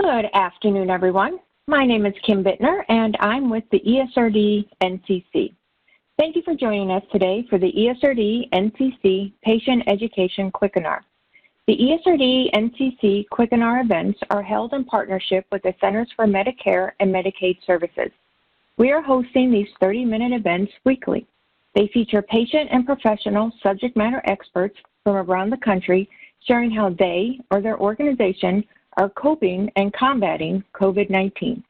Good afternoon, everyone. My name is Kim Bittner, and I'm with the ESRD NCC. Thank you for joining us today for the ESRD NCC Patient Education Quickinar. The ESRD NCC Quickinar events are held in partnership with the Centers for Medicare and Medicaid Services. We are hosting these 30-minute events weekly. They feature patient and professional subject matter experts from around the country sharing how they or their organization are coping and combating COVID-19.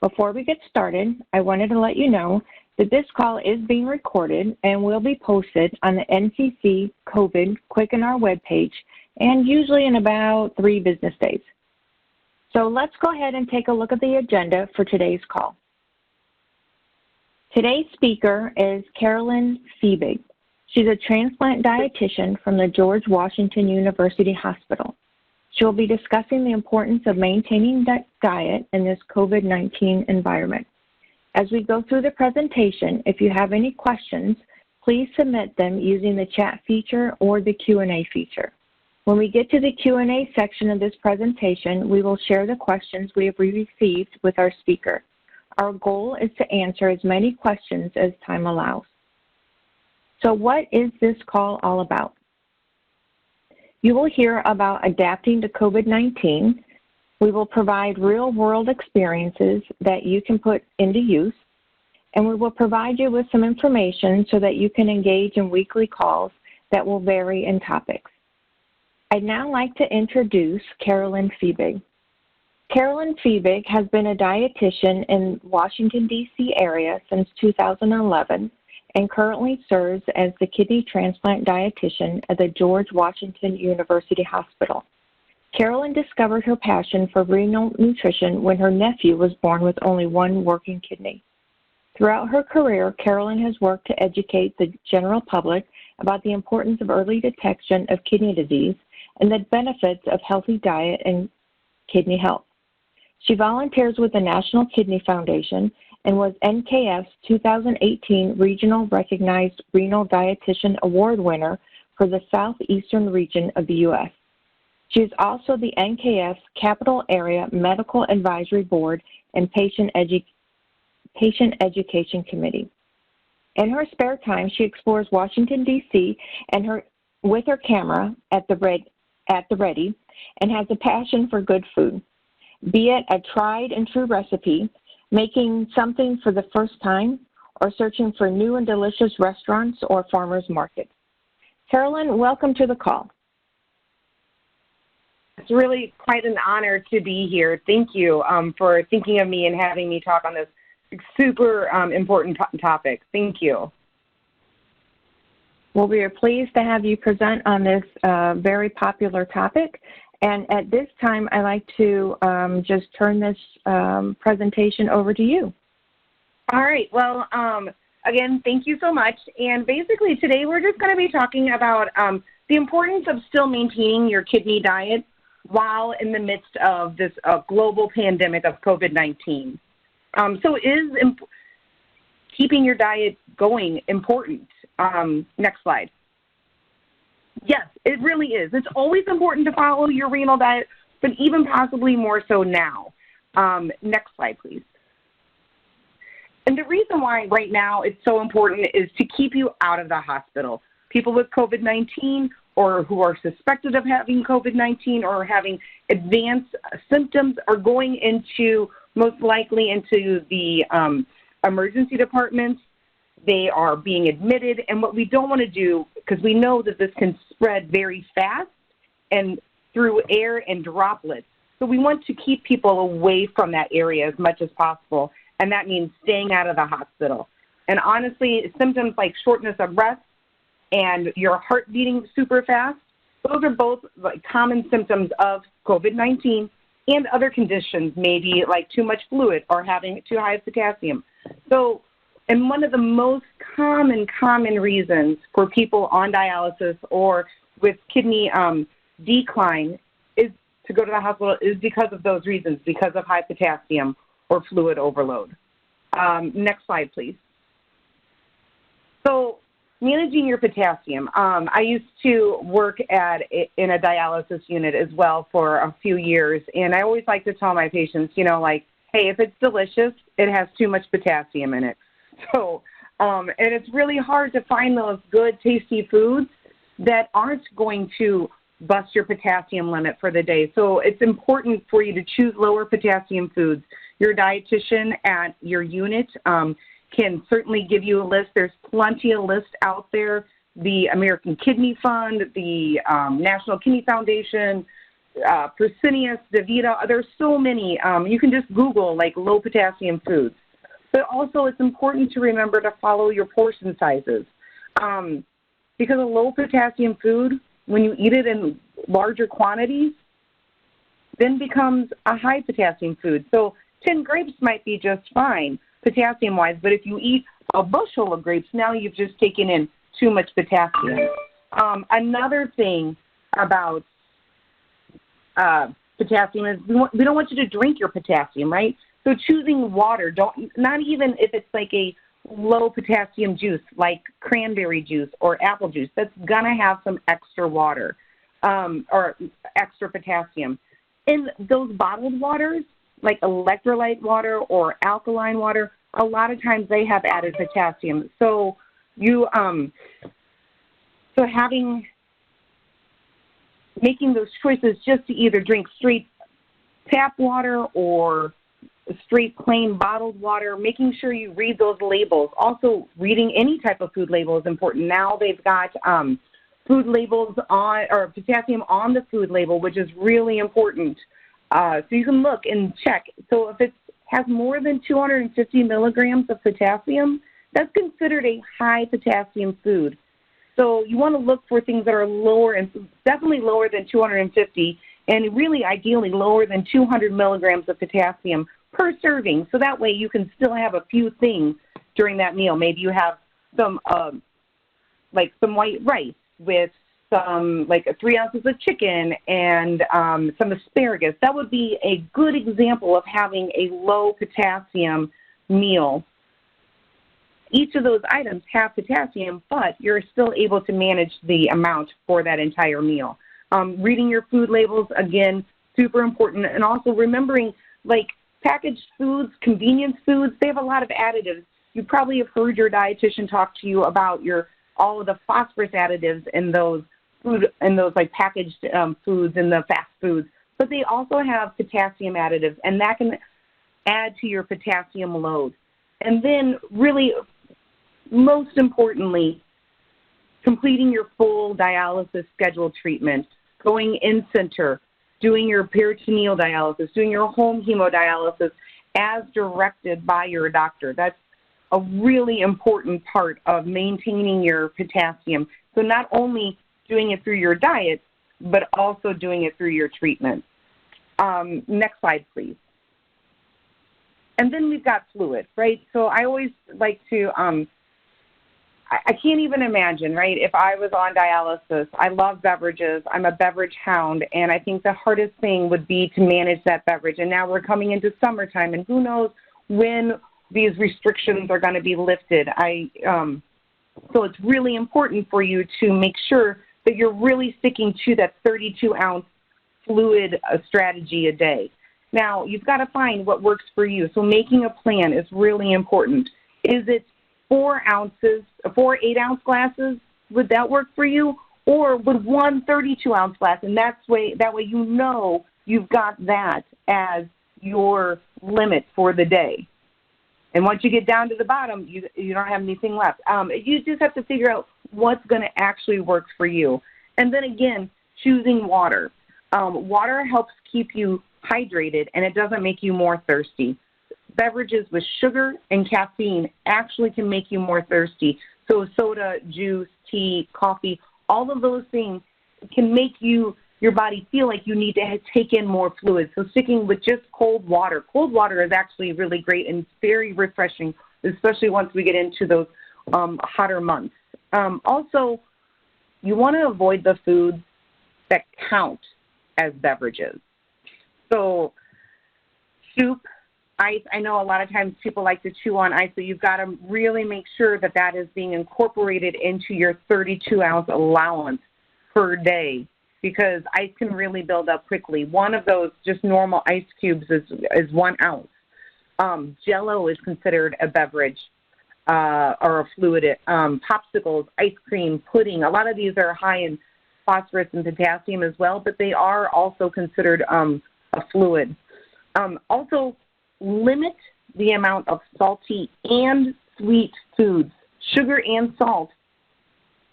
Before we get started, I wanted to let you know that this call is being recorded and will be posted on the NCC COVID Quickinar webpage, and usually in about 3 business days. So let's go ahead and take a look at the agenda for today's call. Today's speaker is Carolyn Feibig. She's a transplant dietitian from the George Washington University Hospital. She will be discussing the importance of maintaining diet in this COVID-19 environment. As we go through the presentation, if you have any questions, please submit them using the chat feature or the Q&A feature. When we get to the Q&A section of this presentation, we will share the questions we have received with our speaker. Our goal is to answer as many questions as time allows. So what is this call all about? You will hear about adapting to COVID-19. We will provide real-world experiences that you can put into use, and we will provide you with some information so that you can engage in weekly calls that will vary in topics. I'd now like to introduce Carolyn Feibig. Carolyn Feibig has been a dietitian in Washington, D.C. area since 2011 and currently serves as the Kidney Transplant Dietitian at the George Washington University Hospital. Carolyn discovered her passion for renal nutrition when her nephew was born with only one working kidney. Throughout her career, Carolyn has worked to educate the general public about the importance of early detection of kidney disease and the benefits of healthy diet and kidney health. She volunteers with the National Kidney Foundation and was NKF's 2018 Regional Recognized Renal Dietitian Award winner for the Southeastern region of the U.S. She is also the NKF's Capital Area Medical Advisory Board and Patient Education Committee. In her spare time, she explores Washington, D.C. with her camera at the ready and has a passion for good food, be it a tried and true recipe, making something for the first time, or searching for new and delicious restaurants or farmers markets. Carolyn, welcome to the call. It's really quite an honor to be here. Thank you for thinking of me and having me talk on this super important topic. Thank you. Well, we are pleased to have you present on this very popular topic. And at this time, I'd like to just turn this presentation over to you. All right. Well, again, thank you so much. And basically today we're just going to be talking about the importance of still maintaining your kidney diet while in the midst of this global pandemic of COVID-19. So is keeping your diet going important? Next slide. Yes, it really is. It's always important to follow your renal diet, but even possibly more so now. Next slide, please. And the reason why right now it's so important is to keep you out of the hospital. People with COVID-19 or who are suspected of having COVID-19 or having advanced symptoms are going into, most likely into the emergency departments. They are being admitted, and what we don't want to do, because we know that this can spread very fast and through air and droplets, so we want to keep people away from that area as much as possible, and that means staying out of the hospital. And honestly, symptoms like shortness of breath and your heart beating super fast, those are both common symptoms of COVID-19 and other conditions, maybe like too much fluid or having too high of potassium. So, and one of the most common reasons for people on dialysis or with kidney decline is to go to the hospital is because of those reasons, because of high potassium or fluid overload. Next slide, please. So managing your potassium. I used to work in a dialysis unit as well for a few years, and I always like to tell my patients, you know, like, hey, if it's delicious, it has too much potassium in it. So, and it's really hard to find those good, tasty foods that aren't going to bust your potassium limit for the day. So it's important for you to choose lower potassium foods. Your dietitian at your unit can certainly give you a list. There's plenty of lists out there. The American Kidney Fund, the National Kidney Foundation, Fresenius, DaVita, there's so many. You can just Google like low potassium foods. But also it's important to remember to follow your portion sizes. Because a low potassium food, when you eat it in larger quantities, then becomes a high potassium food. So 10 grapes might be just fine potassium-wise, but if you eat a bushel of grapes, now you've just taken in too much potassium. Another thing about potassium is we don't want you to drink your potassium, right? So choosing water, not even if it's like a low potassium juice like cranberry juice or apple juice, that's going to have some extra water or extra potassium. In those bottled waters, like electrolyte water or alkaline water, a lot of times they have added potassium. So you, making those choices just to either drink straight tap water or straight plain bottled water, making sure you read those labels. Also, reading any type of food label is important. Now they've got food labels on, or potassium on the food label, which is really important. So you can look and check. So if it has more than 250 milligrams of potassium, that's considered a high potassium food. So you want to look for things that are lower, and definitely lower than 250, and really ideally lower than 200 milligrams of potassium per serving. So that way you can still have a few things during that meal. Maybe you have some, like some white rice with some, like 3 ounces of chicken and some asparagus. That would be a good example of having a low potassium meal. Each of those items have potassium, but you're still able to manage the amount for that entire meal. Reading your food labels, again, super important. And also remembering, like, packaged foods, convenience foods, they have a lot of additives. You probably have heard your dietitian talk to you about all of the phosphorus additives in those like packaged foods and the fast foods. But they also have potassium additives, and that can add to your potassium load. And then really, most importantly, completing your full dialysis schedule treatment, going in-center, doing your peritoneal dialysis, doing your home hemodialysis as directed by your doctor. That's a really important part of maintaining your potassium. So not only doing it through your diet, but also doing it through your treatment. Next slide, please. And then we've got fluid, right? So I always like to, I can't even imagine, right, if I was on dialysis. I love beverages. I'm a beverage hound, and I think the hardest thing would be to manage that beverage. And now we're coming into summertime, and who knows when these restrictions are going to be lifted. So it's really important for you to make sure that you're really sticking to that 32-ounce fluid strategy a day. Now, you've got to find what works for you. So making a plan is really important. Is it 4 8-ounce glasses? Would that work for you? Or would one 32-ounce glass? And that way you know you've got that as your limit for the day. And once you get down to the bottom, you don't have anything left. You just have to figure out what's going to actually work for you. And then again, choosing water. Water helps keep you hydrated, and it doesn't make you more thirsty. Beverages with sugar and caffeine actually can make you more thirsty. So soda, juice, tea, coffee, all of those things can make your body feel like you need to take in more fluid. So sticking with just cold water. Cold water is actually really great and very refreshing, especially once we get into those hotter months. Also, you want to avoid the foods that count as beverages. So soup, ice, I know a lot of times people like to chew on ice, so you've got to really make sure that that is being incorporated into your 32-ounce allowance per day, because ice can really build up quickly. One of those just normal ice cubes is 1 ounce. Jell-O is considered a beverage or a fluid. Popsicles, ice cream, pudding, a lot of these are high in phosphorus and potassium as well, but they are also considered a fluid. Also, limit the amount of salty and sweet foods. Sugar and salt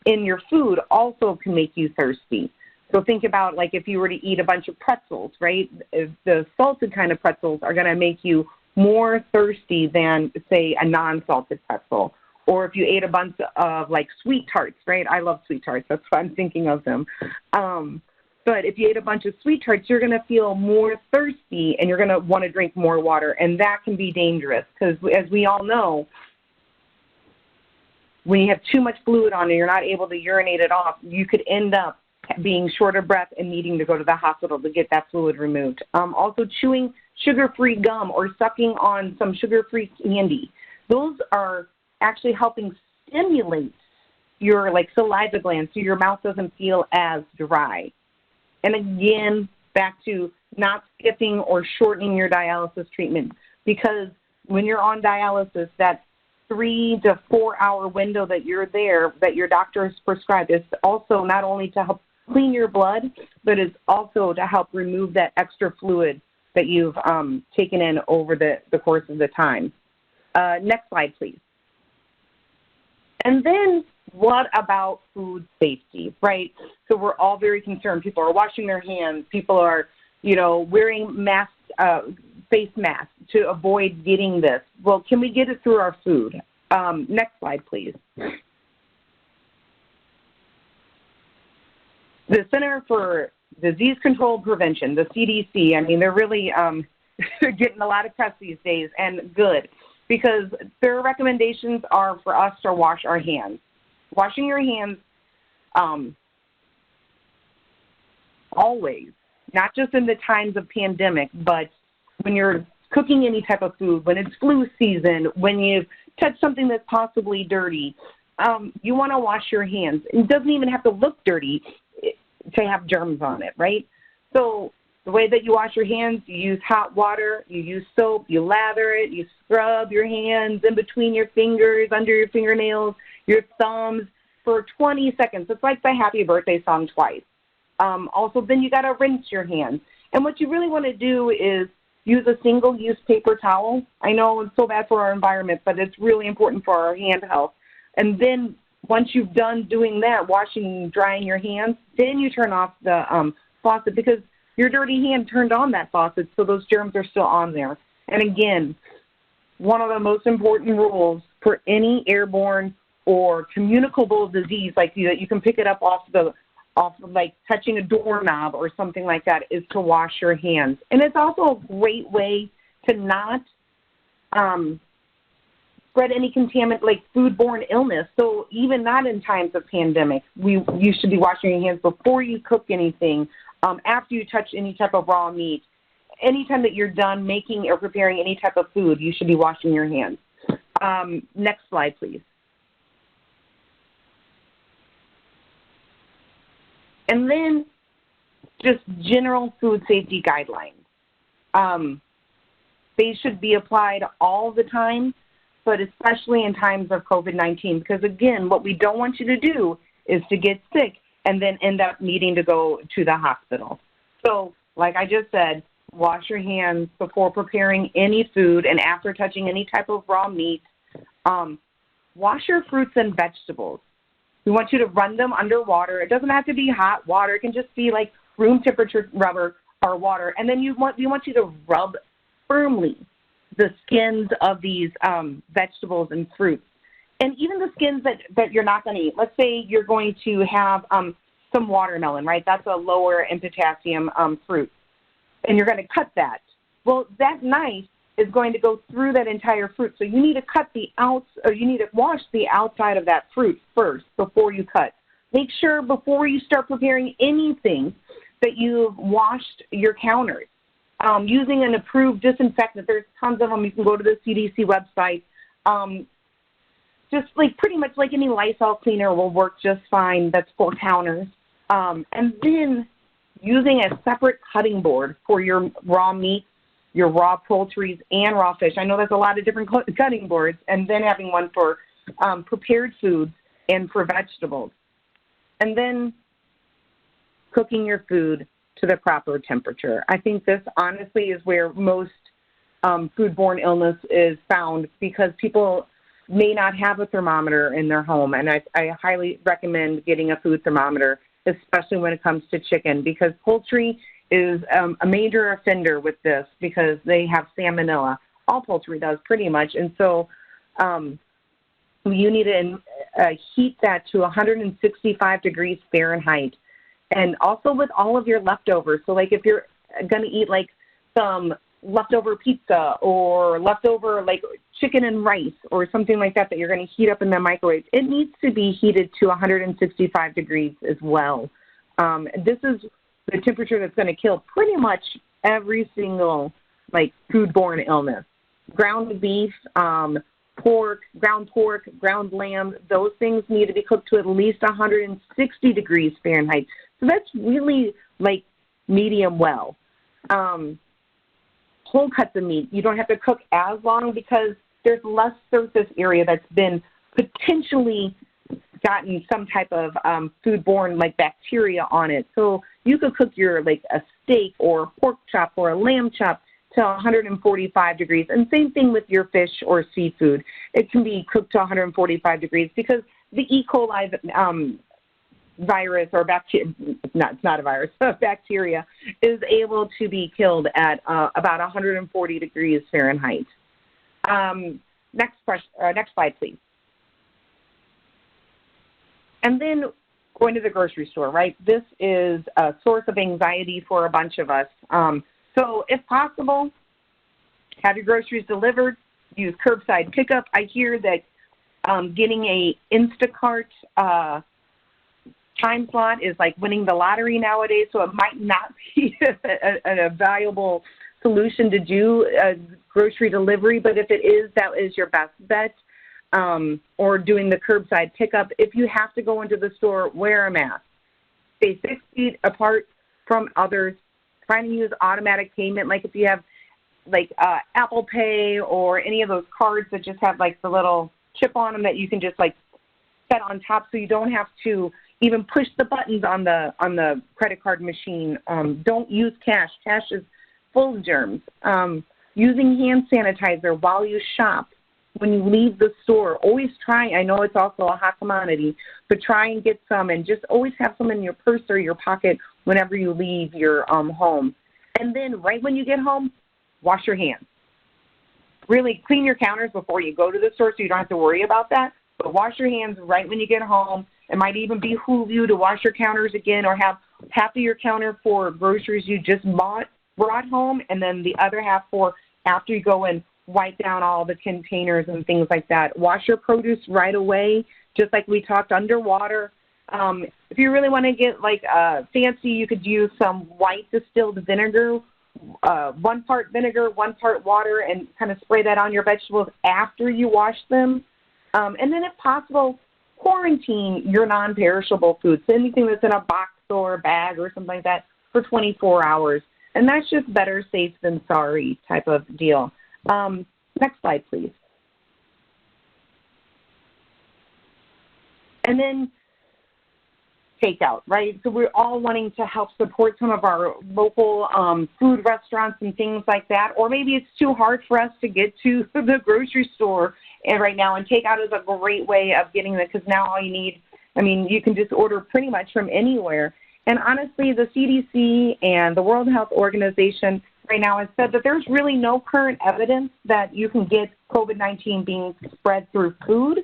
in your food also can make you thirsty. So think about, like, if you were to eat a bunch of pretzels, right? If the salted kind of pretzels are going to make you more thirsty than, say, a non-salted pretzel. Or if you ate a bunch of, like, sweet tarts, right? I love sweet tarts. That's why I'm thinking of them. But if you ate a bunch of sweet tarts, you're going to feel more thirsty and you're going to want to drink more water. And that can be dangerous because, as we all know, when you have too much fluid on and you're not able to urinate it off, you could end up being short of breath and needing to go to the hospital to get that fluid removed. Also, chewing sugar-free gum or sucking on some sugar-free candy. Those are actually helping stimulate your, like, saliva glands so your mouth doesn't feel as dry. And again, back to not skipping or shortening your dialysis treatment, because when you're on dialysis, that 3 to 4 hour window that you're there, that your doctor has prescribed, is also not only to help clean your blood, but it's also to help remove that extra fluid that you've taken in over the course of the time. Next slide, please. And then what about food safety, right? So we're all very concerned. People are washing their hands. People are, wearing masks, face masks to avoid getting this. Well, can we get it through our food? Next slide, please. The Center for Disease Control and Prevention, the CDC, I mean, they're really getting a lot of press these days, and good, because their recommendations are for us to wash our hands. Washing your hands always, not just in the times of pandemic, but when you're cooking any type of food, when it's flu season, when you've touched something that's possibly dirty, you want to wash your hands. It doesn't even have to look dirty to have germs on it, right? So the way that you wash your hands, you use hot water, you use soap, you lather it, you scrub your hands in between your fingers, under your fingernails, your thumbs for 20 seconds. It's like the Happy Birthday song twice. Also, then you got to rinse your hands. And what you really want to do is use a single-use paper towel. I know it's so bad for our environment, but it's really important for our hand health. And then once you've done doing that, washing and drying your hands, then you turn off the faucet, because your dirty hand turned on that faucet, so those germs are still on there. And again, one of the most important rules for any airborne or communicable disease, like that you can pick it up off like touching a doorknob or something like that, is to wash your hands. And it's also a great way to not spread any contaminant, like foodborne illness. So even not in times of pandemic, you should be washing your hands before you cook anything, after you touch any type of raw meat. Anytime that you're done making or preparing any type of food, you should be washing your hands. Next slide, please. And then just general food safety guidelines. They should be applied all the time, but especially in times of COVID-19, because again, what we don't want you to do is to get sick and then end up needing to go to the hospital. So like I just said, wash your hands before preparing any food and after touching any type of raw meat. Wash your fruits and vegetables. We want you to run them under water. It doesn't have to be hot water. It can just be like room temperature rubber or water. And then we want you to rub firmly the skins of these vegetables and fruits. And even the skins that you're not going to eat. Let's say you're going to have some watermelon, right? That's a lower in potassium fruit. And you're going to cut that. Well, that knife is going to go through that entire fruit. So you need to you need to wash the outside of that fruit first before you cut. Make sure before you start preparing anything that you've washed your counters. using an approved disinfectant. There's tons of them. You can go to the CDC website. Just like pretty much like any Lysol cleaner will work just fine. That's for counters. And then using a separate cutting board for your raw meat, your raw poultry, and raw fish. I know there's a lot of different cutting boards, and then having one for prepared foods and for vegetables. And then cooking your food to the proper temperature. I think this honestly is where most foodborne illness is found, because people may not have a thermometer in their home, and I highly recommend getting a food thermometer, especially when it comes to chicken, because poultry is a major offender with this because they have salmonella. All poultry does pretty much, and so you need to heat that to 165 degrees Fahrenheit. And also with all of your leftovers. So like if you're going to eat like some leftover pizza or leftover like chicken and rice or something like that that you're going to heat up in the microwave, it needs to be heated to 165 degrees as well. This is the temperature that's going to kill pretty much every single like foodborne illness. Ground beef, pork, ground lamb, those things need to be cooked to at least 160 degrees Fahrenheit. So that's really like medium well. Whole cuts of meat, you don't have to cook as long because there's less surface area that's been potentially gotten some type of foodborne like bacteria on it. So you could cook your like a steak or a pork chop or a lamb chop to 145 degrees. And same thing with your fish or seafood. It can be cooked to 145 degrees because the E. coli virus or bacteria, it's not a virus, bacteria is able to be killed at about 140 degrees Fahrenheit. Next slide, please. And then going to the grocery store, right? This is a source of anxiety for a bunch of us. So if possible, have your groceries delivered, use curbside pickup. I hear that getting a Instacart time slot is like winning the lottery nowadays, so it might not be a valuable solution to do a grocery delivery, but if it is, that is your best bet. Or doing the curbside pickup. If you have to go into the store, wear a mask. Stay 6 feet apart from others. Try to use automatic payment, like if you have like Apple Pay or any of those cards that just have like the little chip on them that you can just like set on top, so you don't have to even push the buttons on the credit card machine. Don't use cash. Cash is full of germs. Using hand sanitizer while you shop. When you leave the store, always try, I know it's also a hot commodity, but try and get some, and just always have some in your purse or your pocket whenever you leave your home. And then right when you get home, wash your hands. Really clean your counters before you go to the store so you don't have to worry about that, but wash your hands right when you get home. It might even behoove you to wash your counters again, or have half of your counter for groceries you just brought home, and then the other half for after you go and wipe down all the containers and things like that. Wash your produce right away, just like we talked, underwater. If you really want to get like fancy, you could use some white distilled vinegar, 1 part vinegar, 1 part water, and kind of spray that on your vegetables after you wash them. And then if possible, quarantine your non-perishable foods, so anything that's in a box or a bag or something like that, for 24 hours. And that's just better safe than sorry type of deal. Next slide, please. And then takeout, right? So we're all wanting to help support some of our local food restaurants and things like that, or maybe it's too hard for us to get to the grocery store right now, and takeout is a great way of getting it, because now all you need, I mean, you can just order pretty much from anywhere. And honestly, the CDC and the World Health Organization right now has said that there's really no current evidence that you can get COVID-19 being spread through food.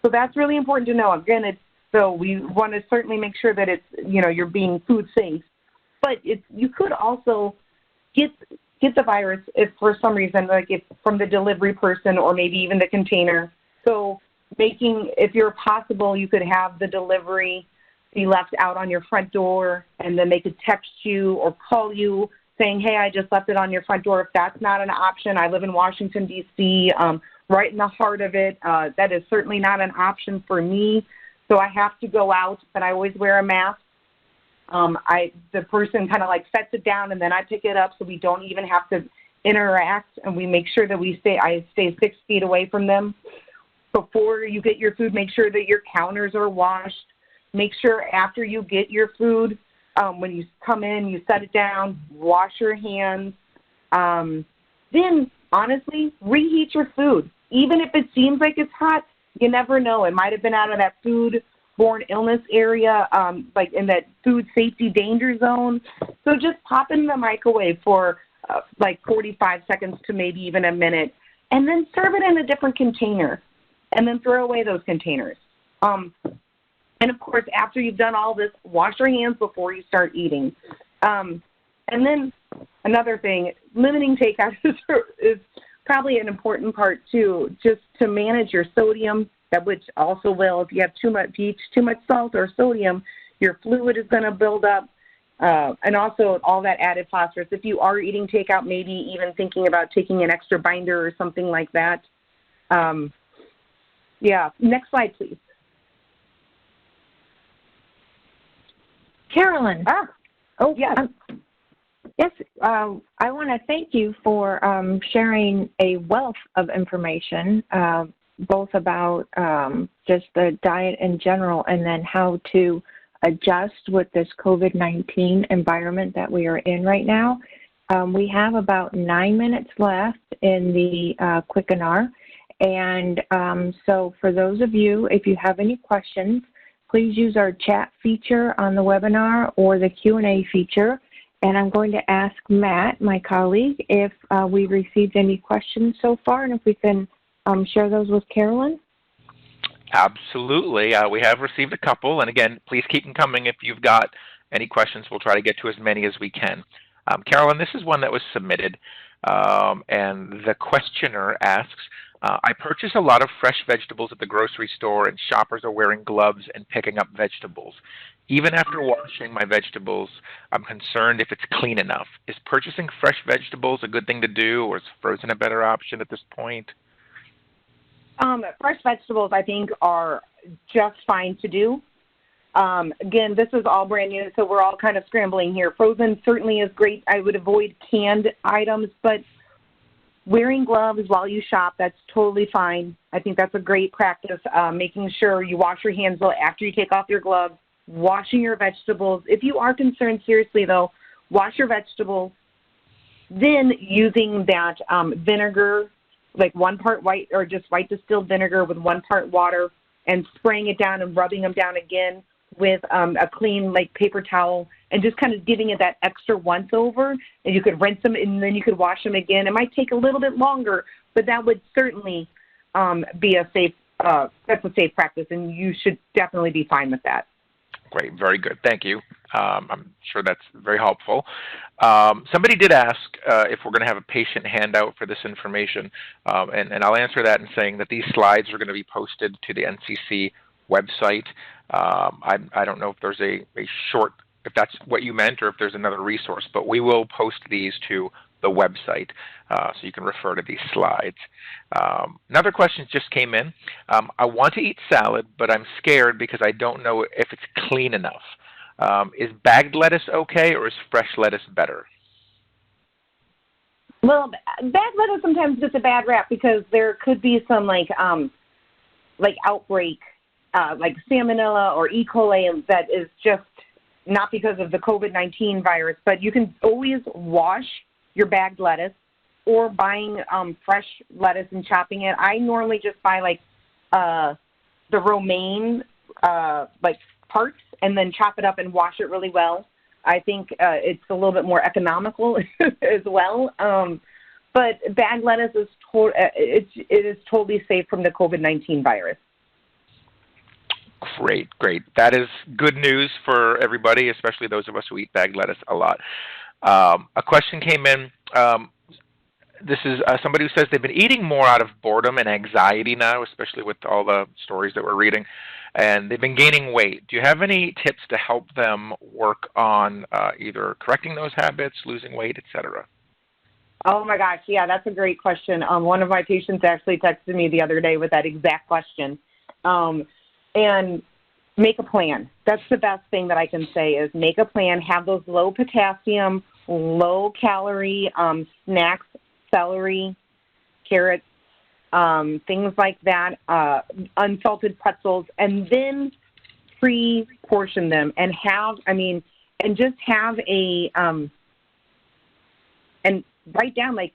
So that's really important to know. Again, so we want to certainly make sure that it's, you're being food safe. But you could also get the virus if for some reason, like if from the delivery person or maybe even the container. So if you're possible, you could have the delivery be left out on your front door, and then they could text you or call you saying, hey, I just left it on your front door. If that's not an option, I live in Washington, D.C., right in the heart of it. That is certainly not an option for me. So I have to go out, but I always wear a mask. The person kind of like sets it down and then I pick it up so we don't even have to interact, and we make sure that I stay 6 feet away from them. Before you get your food, make sure that your counters are washed. Make sure after you get your food, when you come in, you set it down, wash your hands. Then, honestly, reheat your food. Even if it seems like it's hot, you never know. It might have been out of that food-borne illness area, like in that food safety danger zone. So just pop it in the microwave for like 45 seconds to maybe even a minute, and then serve it in a different container, and then throw away those containers. And, of course, after you've done all this, wash your hands before you start eating. And then another thing, limiting takeout is probably an important part, too, just to manage your sodium, which also will, if you have too much salt or sodium, your fluid is going to build up, and also all that added phosphorus. If you are eating takeout, maybe even thinking about taking an extra binder or something like that. Yeah, next slide, please. Carolyn. Oh, yes. Yes, I want to thank you for sharing a wealth of information, both about just the diet in general and then how to adjust with this COVID-19 environment that we are in right now. We have about 9 minutes left in the quickinar. And so for those of you, if you have any questions, please use our chat feature on the webinar or the Q&A feature. And I'm going to ask Matt, my colleague, if we received any questions so far and if we can share those with Carolyn. Absolutely. We have received a couple. And again, please keep them coming. If you've got any questions, we'll try to get to as many as we can. Carolyn, this is one that was submitted. And the questioner asks, I purchase a lot of fresh vegetables at the grocery store, and shoppers are wearing gloves and picking up vegetables. Even after washing my vegetables, I'm concerned if it's clean enough. Is purchasing fresh vegetables a good thing to do, or is frozen a better option at this point? Fresh vegetables, I think, are just fine to do. Again, this is all brand new, so we're all kind of scrambling here. Frozen certainly is great. I would avoid canned items, but wearing gloves while you shop, that's totally fine. I think that's a great practice, making sure you wash your hands after you take off your gloves, washing your vegetables. If you are concerned seriously, though, wash your vegetables, then using that vinegar, like 1 part white or just white distilled vinegar with 1 part water, and spraying it down and rubbing them down again with a clean like paper towel, and just kind of giving it that extra once over, and you could rinse them and then you could wash them again. It might take a little bit longer, but that would certainly be a safe, that's a safe practice, and you should definitely be fine with that. Great, very good, thank you. I'm sure that's very helpful. Somebody did ask if we're going to have a patient handout for this information, and I'll answer that in saying that these slides are going to be posted to the NCC website. I don't know if there's a short, if that's what you meant, or if there's another resource, but we will post these to the website so you can refer to these slides. Another question just came in. I want to eat salad, but I'm scared because I don't know if it's clean enough. Is bagged lettuce okay, or is fresh lettuce better? Well, bagged lettuce sometimes gets a bad rap because there could be some like outbreak, like salmonella or E. coli, that is just not because of the COVID-19 virus. But you can always wash your bagged lettuce, or buying fresh lettuce and chopping it. I normally just buy like the romaine like parts, and then chop it up and wash it really well. I think it's a little bit more economical as well. But bagged lettuce is it is totally safe from the COVID-19 virus. Great, great. That is good news for everybody, especially those of us who eat bagged lettuce a lot. A question came in. this is somebody who says they've been eating more out of boredom and anxiety now, especially with all the stories that we're reading, and they've been gaining weight. Do you have any tips to help them work on either correcting those habits, losing weight, etc.? Oh my gosh, yeah, that's a great question. One of my patients actually texted me the other day with that exact question. And make a plan. That's the best thing that I can say is make a plan, have those low potassium, low calorie snacks, celery, carrots, things like that, unsalted pretzels, and then pre-portion them and just have a, and write down, like,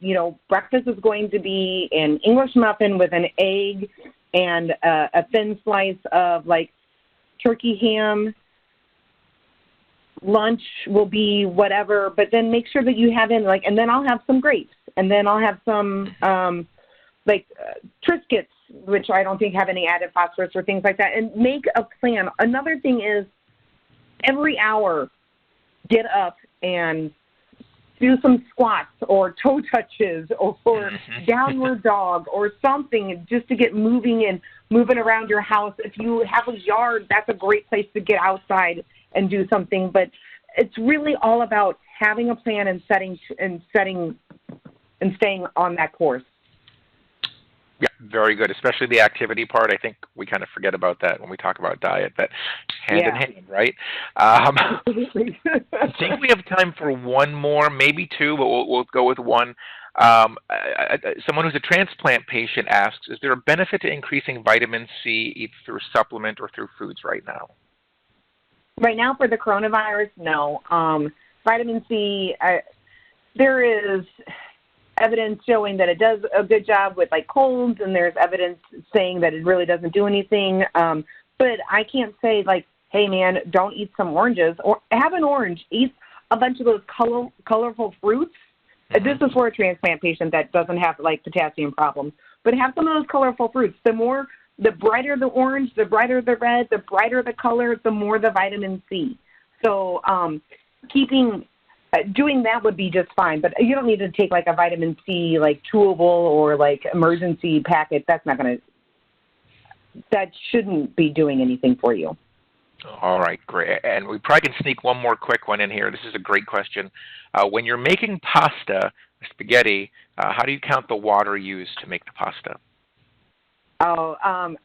breakfast is going to be an English muffin with an egg and a thin slice of, like, turkey ham. Lunch will be whatever, but then make sure that you have in, like, and then I'll have some grapes, and then I'll have some, Triscuits, which I don't think have any added phosphorus or things like that, and make a plan. Another thing is every hour, get up and do some squats or toe touches or downward dog or something just to get moving and moving around your house. If you have a yard, that's a great place to get outside and do something. But it's really all about having a plan and staying on that course. Yeah, very good, especially the activity part. I think we kind of forget about that when we talk about diet, that hand in hand, right? Absolutely. I think we have time for one more, maybe two, but we'll go with one. Someone who's a transplant patient asks, is there a benefit to increasing vitamin C either through supplement or through foods right now? Right now for the coronavirus, no. Vitamin C, there is evidence showing that it does a good job with, like, colds, and there's evidence saying that it really doesn't do anything. But I can't say, like, hey, man, don't eat some oranges, or have an orange. Eat a bunch of those colorful fruits. This is for a transplant patient that doesn't have, like, potassium problems. But have some of those colorful fruits. The brighter the orange, the brighter the red, the brighter the color, the more the vitamin C. So doing that would be just fine, but you don't need to take, like, a vitamin C, like, chewable or, like, emergency packet. That shouldn't be doing anything for you. All right, great. And we probably can sneak one more quick one in here. This is a great question. When you're making pasta, spaghetti, how do you count the water used to make the pasta? Oh,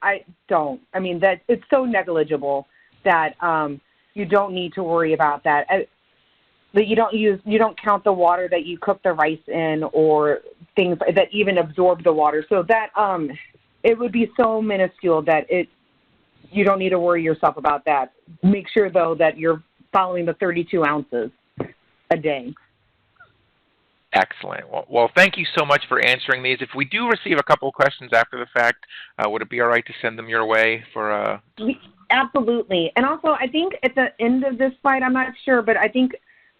I don't. I mean, it's so negligible that you don't need to worry about that. That you don't count the water that you cook the rice in or things that even absorb the water. So that it would be so minuscule that you don't need to worry yourself about that. Make sure, though, that you're following the 32 ounces a day. Excellent. Well, thank you so much for answering these. If we do receive a couple of questions after the fact, would it be all right to send them your way for? Absolutely. And also, I think at the end of this slide, I'm not sure, but I think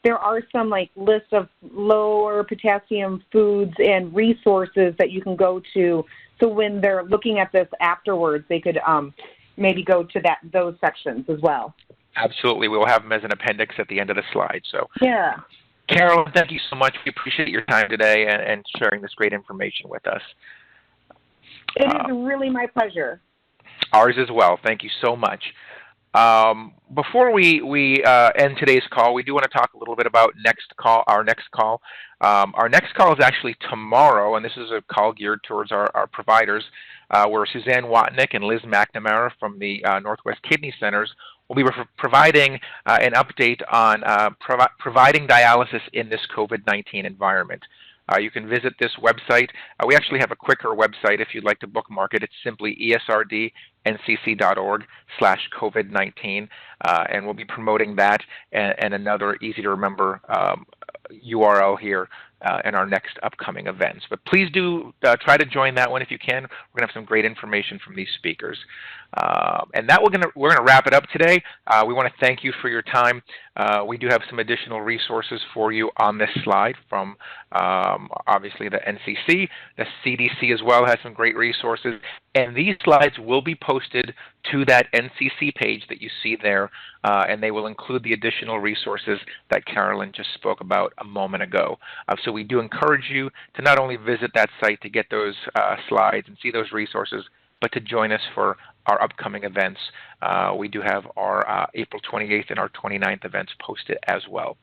there are some, like, lists of lower potassium foods and resources that you can go to. So when they're looking at this afterwards, they could maybe go to those sections as well. Absolutely. We'll have them as an appendix at the end of the slide. So yeah. Carolyn, thank you so much. We appreciate your time today and sharing this great information with us. It is really my pleasure. Ours as well. Thank you so much. Before we end today's call, we do want to talk a little bit about our next call. Our next call is actually tomorrow, and this is a call geared towards our providers, where Suzanne Watnick and Liz McNamara from the Northwest Kidney Centers will be providing an update on providing dialysis in this COVID-19 environment. You can visit this website. We actually have a quicker website if you'd like to bookmark it. It's simply esrdncc.org/COVID-19, and we'll be promoting that and another easy-to-remember URL here in our next upcoming events. But please do try to join that one if you can. We're going to have some great information from these speakers. And that we're going to wrap it up today. We want to thank you for your time. we do have some additional resources for you on this slide from obviously the NCC. The CDC as well has some great resources. And these slides will be posted to that NCC page that you see there, and they will include the additional resources that Carolyn just spoke about a moment ago. So we do encourage you to not only visit that site to get those slides and see those resources, but to join us for our upcoming events. We do have our April 28th and our 29th events posted as well.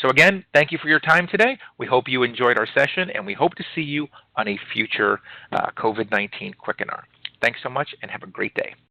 So again, thank you for your time today. We hope you enjoyed our session, and we hope to see you on a future COVID-19 quickinar. Thanks so much, and have a great day.